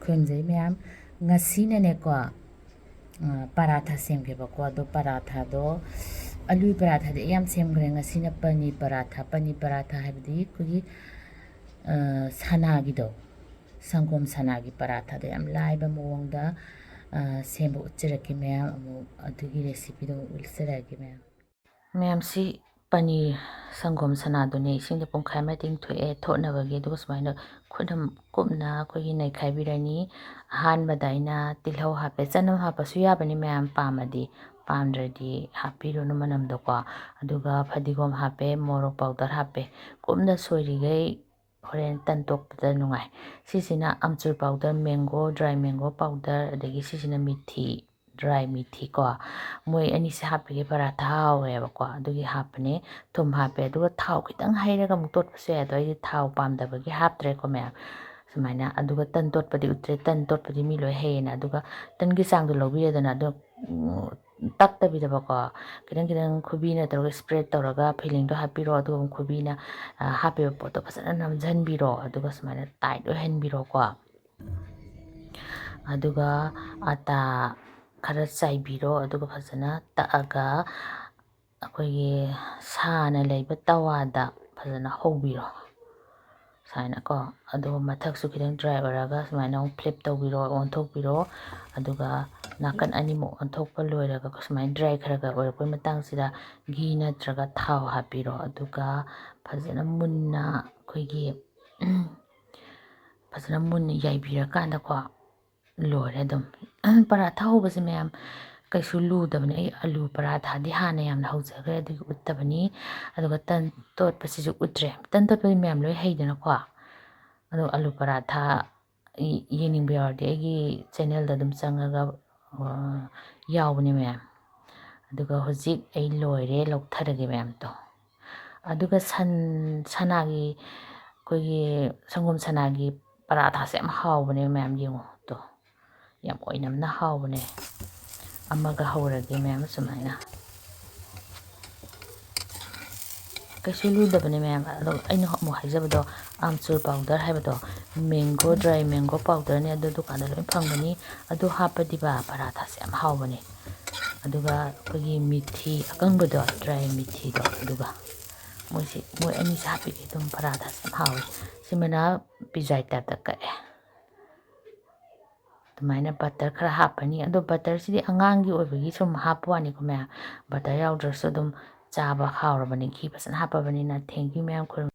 ꯈꯨꯔꯨꯝꯖꯩ ꯃꯌꯥꯝ ꯉꯁꯤꯅꯅꯦꯀꯣ ꯄꯔꯥꯊꯥ ꯁꯦꯝꯒꯦꯕꯀꯣ ꯑꯗꯣ ꯄꯔꯥꯊꯥꯗꯣ ꯑꯂꯨ ꯄꯔꯥꯊꯥꯗꯤ ꯑꯩ ꯌꯥꯝ ꯁꯦꯝꯈ꯭ꯔꯦ ꯉꯁꯤꯅ ꯄꯅꯤꯔ ꯄꯔꯥꯊꯥ ꯍꯥꯏꯕꯗꯤ ꯑꯩꯈꯣꯏꯒꯤ ꯁꯅꯥꯒꯤꯗꯣ ꯁꯪꯒꯣꯝ ꯁꯅꯥꯒꯤ ꯄꯔꯥꯊꯥꯗꯣ ꯌꯥꯝ ꯂꯥꯏꯕ ꯃꯑꯣꯡꯗ ꯁꯦꯝꯕ ꯎꯠꯆꯔꯛꯀꯦ ꯃꯌꯥꯝ ꯑꯃꯨꯛ ꯑꯗꯨꯒꯤ ꯔꯦꯁꯤꯄꯤꯗꯣ ꯎꯠꯆꯔꯛꯀꯦ ꯃꯌꯥꯝꯁꯤ ꯄꯅꯤꯔ ꯁꯪꯒꯣꯝ ꯁꯅꯥꯗꯨꯅꯦ ꯏꯁꯤꯡꯗ ꯄꯨꯡꯈꯥꯏ ꯑꯃ ꯇꯤꯡꯊꯣꯛꯑꯦ ꯊꯣꯠꯅꯕꯒꯤ ꯑꯗꯨꯒ ꯁꯨꯃꯥꯏꯅ ꯈꯨꯠꯅ ꯀꯨꯞꯅ ꯑꯩꯈꯣꯏꯒꯤ ꯅꯩꯈꯥꯏꯕꯤꯔꯅꯤ ꯑꯍꯥꯟꯕꯗ ꯑꯩꯅ ꯇꯤꯜꯍꯧ ꯍꯥꯞꯄꯦ ꯆꯅꯝ ꯍꯥꯞꯄꯁꯨ ꯌꯥꯕꯅꯤ ꯃꯌꯥꯝ ꯄꯥꯝꯃꯗꯤ ꯄꯥꯝꯗ꯭ꯔꯗꯤ ꯍꯥꯞꯄꯤꯔꯨꯅꯨ ꯃꯅꯝꯗꯣꯀꯣ ꯑꯗꯨꯒ ꯐꯗꯤꯒꯣꯝ ꯍꯥꯞꯄꯦ ꯃꯣꯔꯣꯛ ꯄꯥꯎꯗꯔ ꯍꯥꯞꯄꯦ ꯀꯨꯞꯅ ꯁꯣꯏꯔꯤꯈꯩ ꯍꯣꯔꯦꯟ ꯇꯟꯇꯣꯛꯄꯗ ꯅꯨꯡꯉꯥꯏ ꯁꯤꯁꯤꯅ amchur powder mango dry mango powder ꯑꯗꯒꯤ ꯁꯤꯁꯤꯅ ꯃꯤꯊꯤ ꯗ꯭ꯔꯥꯏ ꯃꯤꯊꯤ ꯀꯣ ꯃꯣꯏ ꯑꯅꯤꯁꯦ ꯍꯥꯞꯄꯤꯒꯦ ꯄꯔꯥꯊꯥ ꯍꯥꯎꯋꯦꯕꯀꯣ ꯑꯗꯨꯒꯤ ꯍꯥꯞꯄꯅꯦ ꯊꯨꯝ ꯍꯥꯞꯄꯦ ꯑꯗꯨꯒ ꯊꯥꯎ ꯈꯤꯇꯪ ꯍꯩꯔꯒ ꯑꯃꯨꯛ ꯇꯣꯠꯄꯁꯨ ꯌꯥꯏ ꯑꯗꯣ ꯑꯩꯗꯤ ꯊꯥꯎ ꯄꯥꯝꯗꯕꯒꯤ ꯍꯥꯞꯇ꯭ꯔꯦꯀꯣ ꯃꯌꯥꯝ ꯁꯨꯃꯥꯏꯅ ꯑꯗꯨꯒ ꯇꯟ ꯇꯣꯠꯄꯗꯤ ꯎꯠꯇ꯭ꯔꯦ ꯇꯟ ꯇꯣꯠꯄꯗꯤ ꯃꯤ ꯂꯣꯏ ꯍꯩꯌꯦꯅ ꯑꯗꯨꯒ ꯇꯟꯒꯤ ꯆꯥꯡꯗꯣ ꯂꯧꯕꯤꯔꯦꯗꯅ ꯑꯗꯣ ꯇꯛꯇꯕꯤꯗꯕꯀꯣ ꯈꯤꯇꯪ ꯈꯤꯇꯪ ꯈꯨꯕꯤꯅ ꯇꯧꯔꯒ ꯁ꯭ꯄ꯭ꯔꯦꯗ ꯇꯧꯔꯒ ꯐꯤꯂꯤꯡꯗꯣ ꯍꯥꯞꯄꯤꯔꯣ ꯑꯗꯨꯒ ꯈꯨꯕꯤꯅ ꯍꯥꯞꯄꯤꯕ ꯄꯣꯠꯇꯣ ꯐꯖꯅ ꯅꯝꯁꯤꯟꯕꯤꯔꯣ ꯑꯗꯨꯒ ꯁꯨꯃꯥꯏꯅ ꯇꯥꯏꯠ ꯑꯣꯏꯍꯟꯕꯤꯔꯣꯀꯣ ꯑꯗꯨꯒ ꯑꯇꯥ ꯈꯔ ꯆꯥꯏꯕꯤꯔꯣ ꯑꯗꯨꯒ ꯐꯖꯅ ꯇꯛꯑꯒ ꯑꯩꯈꯣꯏꯒꯤ ꯁꯥꯅ ꯂꯩꯕ ꯇꯋꯥꯗ ꯐꯖꯅ ꯍꯧꯕꯤꯔꯣ ꯁꯨꯃꯥꯏꯅꯀꯣ ꯑꯗꯨꯒ ꯃꯊꯛꯁꯨ ꯈꯤꯇꯪ ꯗ꯭ꯔꯥꯏ ꯑꯣꯏꯔꯒ ꯁꯨꯃꯥꯏꯅ ꯑꯃꯨꯛ ꯐ꯭ꯂꯤꯞ ꯇꯧꯕꯤꯔꯣ ꯑꯣꯟꯊꯣꯛꯄꯤꯔꯣ ꯑꯗꯨꯒ ꯅꯥꯀꯟ ꯑꯅꯤꯃꯨꯛ ꯑꯣꯟꯊꯣꯛꯄ ꯂꯣꯏꯔꯒ ꯁꯨꯃꯥꯏꯅ ꯗ꯭ꯔꯥꯏ ꯈꯔ ꯑꯣꯏꯔꯛꯄꯩ ꯃꯇꯥꯡꯁꯤꯗ ꯘꯤ ꯅꯠꯇ꯭ꯔꯒ ꯊꯥꯎ ꯍꯥꯞꯄꯤꯔꯣ ꯑꯗꯨꯒ ꯐꯖꯅ ꯃꯨꯟꯅ ꯑꯩꯈꯣꯏꯒꯤ ꯐꯖꯅ ꯃꯨꯟꯅ ꯌꯥꯏꯕꯤꯔꯀꯥꯟꯗꯀꯣ ꯂꯣꯏꯔꯦ ꯑꯗꯨꯝ ꯄꯔꯥꯊꯥ ꯍꯧꯕꯁꯦ ꯃꯌꯥꯝ ꯀꯩꯁꯨ ꯂꯨꯗꯕꯅꯤ ꯑꯩ ꯑꯂꯨ ꯄꯔꯥꯊꯥꯗꯤ ꯍꯥꯟꯅ ꯌꯥꯝꯅ ꯍꯧꯖꯈ꯭ꯔꯦ ꯑꯗꯨꯒꯤ ꯎꯠꯇꯕꯅꯤ ꯑꯗꯨꯒ ꯇꯟ ꯇꯣꯠꯄꯁꯤꯁꯨ ꯎꯠꯇ꯭ꯔꯦ ꯇꯟ ꯇꯣꯠꯄꯗꯤ ꯃꯌꯥꯝ ꯂꯣꯏ ꯍꯩꯗꯅꯀꯣ ꯑꯗꯣ ꯑꯂꯨ ꯄꯔꯥꯊꯥ ꯌꯦꯡꯅꯤꯡꯕ ꯌꯥꯎꯔꯗꯤ ꯑꯩꯒꯤ ꯆꯦꯅꯦꯜꯗ ꯑꯗꯨꯝ ꯆꯪꯉꯒ ꯌꯥꯎꯕꯅꯦ ꯃꯌꯥꯝ ꯑꯗꯨꯒ ꯍꯧꯖꯤꯛ ꯑꯩ ꯂꯣꯏꯔꯦ ꯂꯧꯊꯔꯒꯦ ꯃꯌꯥꯝꯗꯣ ꯑꯗꯨꯒ ꯁꯅꯥꯒꯤ ꯑꯩꯈꯣꯏꯒꯤ ꯁꯪꯒꯣꯝ ꯁꯅꯥꯒꯤ ꯄꯔꯥꯊꯥꯁꯦ ꯌꯥꯝ ꯍꯥꯎꯕꯅꯦ ꯃꯌꯥꯝ ꯌꯦꯡꯉꯣ ꯇꯣ ꯌꯥꯝ ꯑꯣꯏꯅꯝꯅ ꯍꯥꯎꯕꯅꯦ ꯑꯃꯒ ꯍꯧꯔꯒꯦ ꯃꯌꯥꯝ ꯁꯨꯃꯥꯏꯅ ꯀꯩꯁꯨ ꯂꯨꯗꯕꯅꯦ ꯃꯌꯥꯝ ꯑꯗꯣ ꯑꯩꯅ ꯑꯃꯨꯛ ꯍꯥꯏꯖꯕꯗꯣ ꯑꯝꯆꯨꯔ ꯄꯥꯎꯗꯔ ꯍꯥꯏꯕꯗꯣ ꯃꯦꯡꯒꯣ ꯗ꯭ꯔꯥꯏ ꯃꯦꯡꯒꯣ ꯄꯥꯎꯗꯔꯅꯦ ꯑꯗꯨ ꯗꯨꯀꯥꯟꯗ ꯂꯣꯏ ꯐꯪꯒꯅꯤ ꯑꯗꯨ ꯍꯥꯞꯄꯗꯤꯕ ꯄꯔꯥꯊꯥꯁꯦ ꯌꯥꯝ ꯍꯥꯎꯕꯅꯦ ꯑꯗꯨꯒ ꯑꯩꯈꯣꯏꯒꯤ ꯃꯤꯊꯤ ꯑꯀꯪꯕꯗꯣ ꯗ꯭ꯔꯥꯏ ꯃꯤꯊꯤꯗꯣ ꯑꯗꯨꯒ ꯃꯣꯏ ꯑꯅꯤꯁꯦ ꯍꯥꯞꯄꯤꯒꯦ ꯑꯗꯨꯝ ꯄꯔꯥꯊꯥꯁꯦ ꯌꯥꯝ ꯍꯥꯎꯋꯤ ꯁꯤꯃꯅ ꯄꯤꯖꯥꯏ ꯇꯥꯏꯞꯇ ꯀꯛꯑꯦ ꯑꯗꯨꯃꯥꯏꯅ ꯕꯇꯔ ꯈꯔ ꯍꯥꯞꯄꯅꯤ ꯑꯗꯣ ꯕꯇꯔꯁꯤꯗꯤ ꯑꯉꯥꯡꯒꯤ ꯑꯣꯏꯕꯒꯤ ꯁꯨꯝ ꯍꯥꯞꯄ ꯋꯥꯅꯤꯀꯣ ꯃꯌꯥꯝ ꯕꯇꯔ ꯌꯥꯎꯗ꯭ꯔꯁꯨ ꯑꯗꯨꯝ ꯆꯥꯕ ꯍꯥꯎꯔꯕꯅꯤ ꯘꯤ ꯐꯖꯅ ꯍꯥꯞꯄꯕꯅꯤꯅ ꯊꯦꯡꯛ ꯌꯨ ꯃꯌꯥꯝ